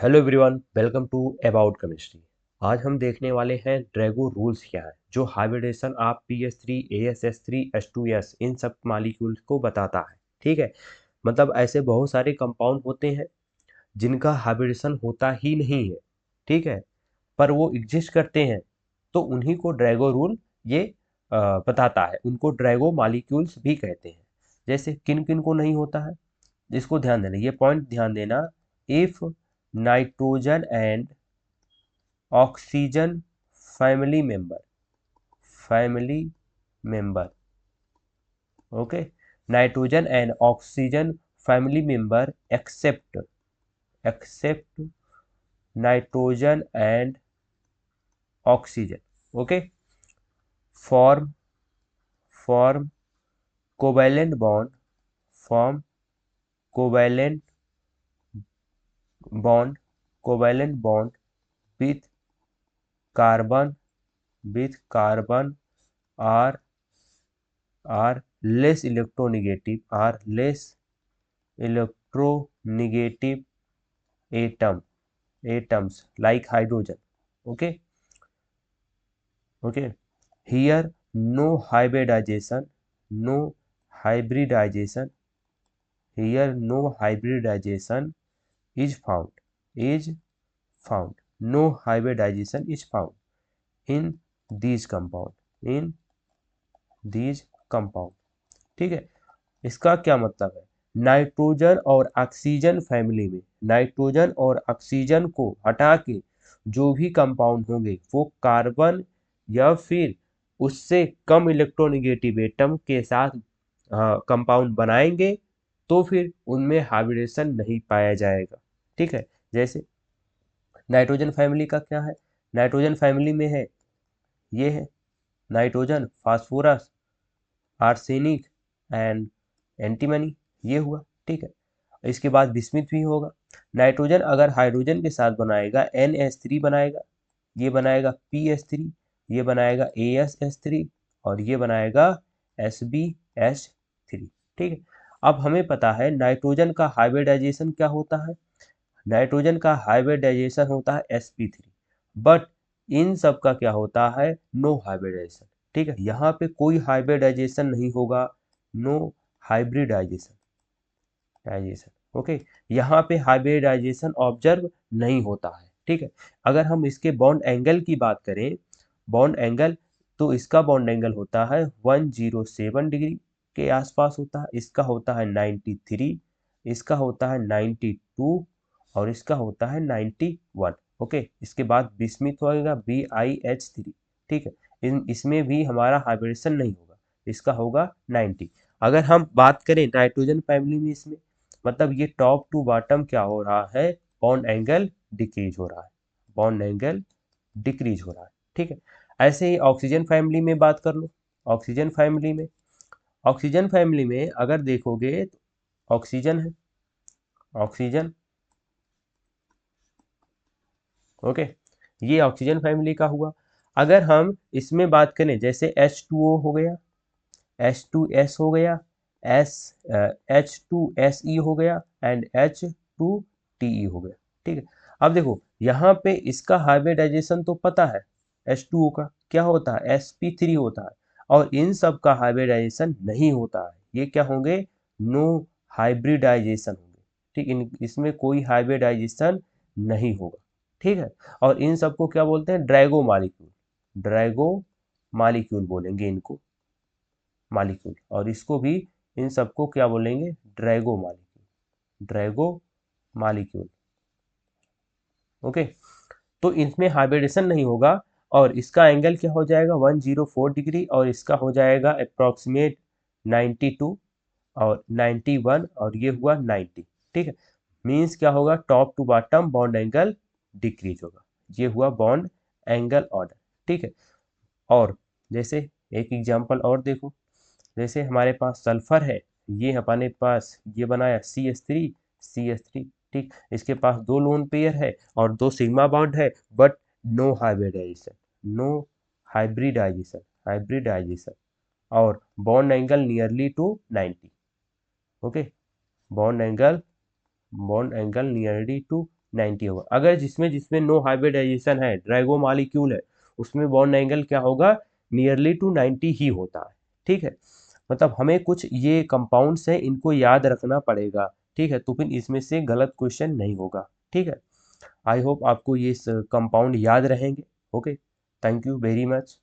Hello everyone, welcome to about chemistry. आज हम देखने वाले हैं ड्रैगो रूल्स क्या है, जो hybridisation of PS3, ASS3, H2S इन सब मॉलिक्यूल्स को बताता है। ठीक है, मतलब ऐसे बहुत सारे कंपाउंड होते हैं जिनका हाइब्रिडेशन होता ही नहीं है। ठीक है, पर वो एग्जिस्ट करते हैं, तो उन्हीं को ड्रैगो रूल ये बताता है। उनको ड्रैगो मॉलिक्यूल्स भी कहते हैं। जैसे किन किन को नहीं होता है, इसको ध्यान देना, ये पॉइंट ध्यान देना। If nitrogen and oxygen family member, okay, nitrogen and oxygen family member except nitrogen and oxygen, okay, form form covalent bond form covalent covalent bond with carbon are are less electronegative atoms like hydrogen. Okay, here no hybridization no hybridization here no hybridization is found no hybridization is found in these compound. ठीक है, इसका क्या मतलब है? Nitrogen और oxygen family में nitrogen और oxygen को हटा के जो भी कंपाउंड होंगे वो कार्बन या फिर उससे कम इलेक्ट्रोनेगेटिव एटम के साथ कंपाउंड बनाएंगे, तो फिर उनमें हाइब्रिडेशन नहीं पाया जाएगा। ठीक है, जैसे नाइट्रोजन फैमिली का क्या है, नाइट्रोजन फैमिली में है, ये है nitrogen, phosphorus, arsenic and antimony, ये हुआ। ठीक है, इसके बाद बिस्मिथ भी होगा। नाइट्रोजन अगर हाइड्रोजन के साथ बनाएगा NH3 बनाएगा, ये बनाएगा PS3, ये बनाएगा ASS3 और ये बनाएगा SbH3। ठीक है, अब हमें पता है नाइट्रोजन का हाइब्रिडाइजेशन क्या होता है। नाइट्रोजन का हाइब्रिडाइजेशन होता है sp3, बट इन सब का क्या होता है, नो हाइब्रिडाइजेशन। ठीक है, यहाँ पे कोई हाइब्रिडाइजेशन नहीं होगा, नो हाइब्रिडाइजेशन डाइजेशन। ओके, यहाँ पे हाइब्रिडाइजेशन ऑब्जर्व नहीं होता है। ठीक है, अगर हम इसके बॉन्ड एंगल की बात करें, बॉन्ड एंगल, तो इसका बॉन्ड एंगल होता है 107 डिग्री के आसपास होता है, इसका होता है 93, इसका होता है 92 और इसका होता है 91। ओके, इसके बाद बिस्मिथ होगा BiH3। ठीक है, इसमें भी हमारा हाइब्रिडेशन नहीं होगा, इसका होगा 90। अगर हम बात करें नाइट्रोजन फैमिली में, इसमें मतलब ये टॉप टू बॉटम क्या हो रहा है, बॉन्ड एंगल डिक्रीज हो रहा है, बॉन्ड एंगल डिक्रीज हो रहा है। ठीक है, ऐसे ही ऑक्सीजन फैमिली में बात कर लो। ऑक्सीजन फैमिली में अगर देखोगे तो ऑक्सीजन है, ऑक्सीजन, ओके, ये ऑक्सीजन फैमिली का हुआ। अगर हम इसमें बात करें, जैसे H2O हो गया, H2S हो गया, H2SE हो गया एंड H2TE हो गया। ठीक है, अब देखो यहाँ पे इसका हाइब्रिडाइजेशन तो पता है, H2O का क्या होता है, sp3 होता है, और इन सब का हाइब्रिडाइजेशन नहीं होता है, ये क्या होंगे, नो हाइब्रिडाइजेशन होंगे। ठीक, इसमें कोई हाइब्रिडाइजेशन नहीं होगा। ठीक है, और इन सबको क्या बोलते हैं, ड्रैगो मालिक्यूल बोलेंगे इनको, मालिक्यूल, और इसको भी, इन सबको क्या बोलेंगे, ड्रैगो मालिक्यूल। ओके, तो इसमें हाइब्रिडेशन नहीं होगा, और इसका एंगल क्या हो जाएगा, 104 डिग्री, और इसका हो जाएगा अप्रॉक्सीमेट 92 और 91 और ये हुआ 90। ठीक है, मीन्स क्या होगा, top to bottom bond angle decrease होगा, ये हुआ बॉन्ड एंगल ऑर्डर। ठीक है, और जैसे एक एग्जांपल और देखो, जैसे हमारे पास सल्फर है, ये हमारे पास ये बनाया CH3। ठीक, इसके पास दो लोन पेयर है और दो सिग्मा बॉन्ड है, but no hybridization, no hybridization और bond angle nearly to 90। Okay, bond angle nearly to 90 होगा। अगर जिसमें जिसमें नो हाइब्रिडाइजेशन है, ड्रैगो मालिक्यूल है, उसमें बॉन्ड एंगल क्या होगा, नियरली टू 90 ही होता है। ठीक है, मतलब हमें कुछ ये कंपाउंड्स हैं, इनको याद रखना पड़ेगा। ठीक है, तो फिर इसमें से गलत क्वेश्चन नहीं होगा। ठीक है, आई होप आपको ये कंपाउंड याद रहेंगे। Okay, thank you very much.